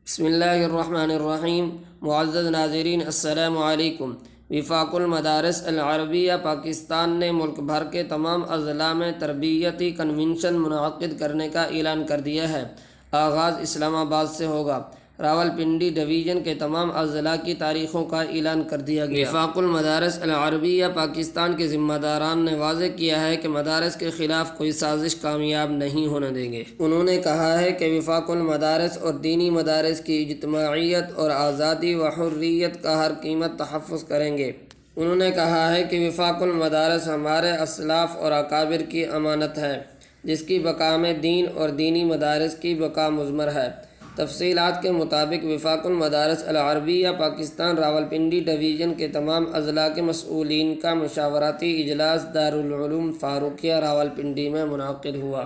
بسم اللہ الرحمن الرحیم۔ معزز ناظرین السلام علیکم۔ وفاق المدارس العربیہ پاکستان نے ملک بھر کے تمام اضلاع میں تربیتی کنونشن منعقد کرنے کا اعلان کر دیا ہے۔ آغاز اسلام آباد سے ہوگا۔ راولپنڈی ڈویژن کے تمام اضلاع کی تاریخوں کا اعلان کر دیا گیا۔ وفاق المدارس العربیہ پاکستان کے ذمہ داران نے واضح کیا ہے کہ مدارس کے خلاف کوئی سازش کامیاب نہیں ہونے دیں گے۔ انہوں نے کہا ہے کہ وفاق المدارس اور دینی مدارس کی اجتماعیت اور آزادی و حریت کا ہر قیمت تحفظ کریں گے۔ انہوں نے کہا ہے کہ وفاق المدارس ہمارے اسلاف اور اکابر کی امانت ہے، جس کی بقا میں دین اور دینی مدارس کی بقا مضمر ہے۔ تفصیلات کے مطابق وفاق المدارس العربیہ پاکستان راولپنڈی ڈویژن کے تمام اضلاع کے مسئولین کا مشاورتی اجلاس دارالعلوم فاروقیہ راولپنڈی میں منعقد ہوا۔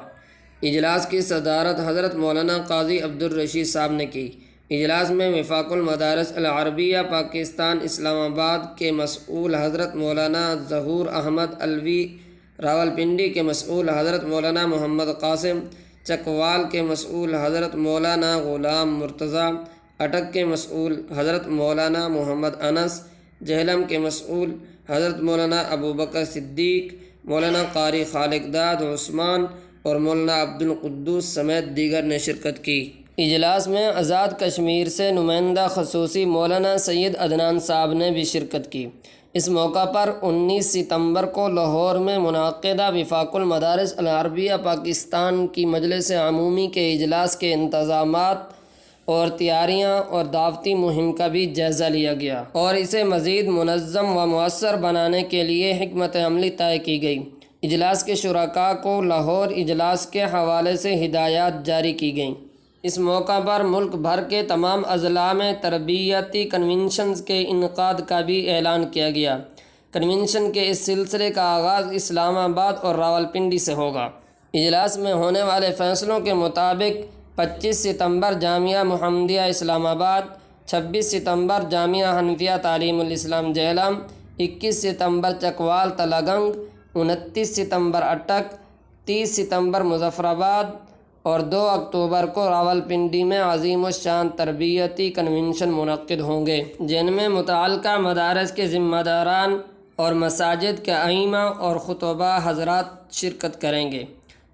اجلاس کی صدارت حضرت مولانا قاضی عبدالرشید صاحب نے کی۔ اجلاس میں وفاق المدارس العربیہ پاکستان اسلام آباد کے مسئول حضرت مولانا ظہور احمد علوی، راولپنڈی کے مسئول حضرت مولانا محمد قاسم، چکوال کے مسئول حضرت مولانا غلام مرتضیٰ، اٹک کے مسئول حضرت مولانا محمد انس، جہلم کے مسئول حضرت مولانا ابوبکر صدیق، مولانا قاری خالق داد عثمان اور مولانا عبدالقدوس سمیت دیگر نے شرکت کی۔ اجلاس میں آزاد کشمیر سے نمائندہ خصوصی مولانا سید عدنان صاحب نے بھی شرکت کی۔ اس موقع پر 19 ستمبر کو لاہور میں منعقدہ وفاق المدارس العربیہ پاکستان کی مجلس عمومی کے اجلاس کے انتظامات اور تیاریاں اور دعوتی مہم کا بھی جائزہ لیا گیا اور اسے مزید منظم و مؤثر بنانے کے لیے حکمت عملی طے کی گئی۔ اجلاس کے شرکاء کو لاہور اجلاس کے حوالے سے ہدایات جاری کی گئیں۔ اس موقع پر ملک بھر کے تمام اضلاع میں تربیتی کنونشنز کے انعقاد کا بھی اعلان کیا گیا۔ کنونشن کے اس سلسلے کا آغاز اسلام آباد اور راولپنڈی سے ہوگا۔ اجلاس میں ہونے والے فیصلوں کے مطابق 25 ستمبر جامعہ محمدیہ اسلام آباد، 26 ستمبر جامعہ حنفیہ تعلیم الاسلام جہلم، 21 ستمبر چکوال تلگنگ، 29 ستمبر اٹک، 30 ستمبر مظفر آباد اور 2 اکتوبر کو راولپنڈی میں عظیم الشان تربیتی کنونشن منعقد ہوں گے، جن میں متعلقہ مدارس کے ذمہ داران اور مساجد کے ائمہ اور خطباء حضرات شرکت کریں گے۔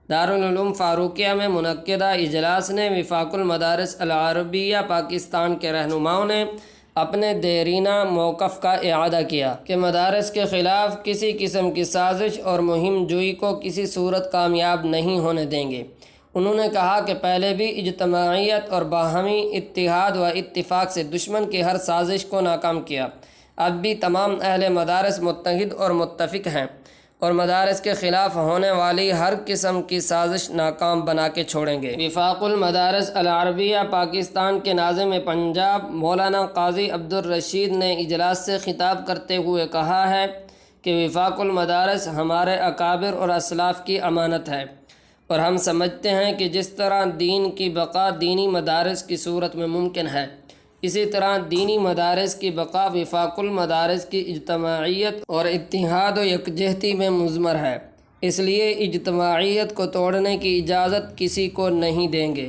دارالعلوم فاروقیہ میں منعقدہ اجلاس نے وفاق المدارس العربیہ پاکستان کے رہنماؤں نے اپنے دیرینہ موقف کا اعادہ کیا کہ مدارس کے خلاف کسی قسم کی سازش اور مہم جوئی کو کسی صورت کامیاب نہیں ہونے دیں گے۔ انہوں نے کہا کہ پہلے بھی اجتماعیت اور باہمی اتحاد و اتفاق سے دشمن کی ہر سازش کو ناکام کیا۔ اب بھی تمام اہل مدارس متحد اور متفق ہیں اور مدارس کے خلاف ہونے والی ہر قسم کی سازش ناکام بنا کے چھوڑیں گے۔ وفاق المدارس العربیہ پاکستان کے ناظم پنجاب مولانا قاضی عبدالرشید نے اجلاس سے خطاب کرتے ہوئے کہا ہے کہ وفاق المدارس ہمارے اکابر اور اسلاف کی امانت ہے اور ہم سمجھتے ہیں کہ جس طرح دین کی بقا دینی مدارس کی صورت میں ممکن ہے، اسی طرح دینی مدارس کی بقا وفاق المدارس کی اجتماعیت اور اتحاد و یکجہتی میں مضمر ہے۔ اس لیے اجتماعیت کو توڑنے کی اجازت کسی کو نہیں دیں گے۔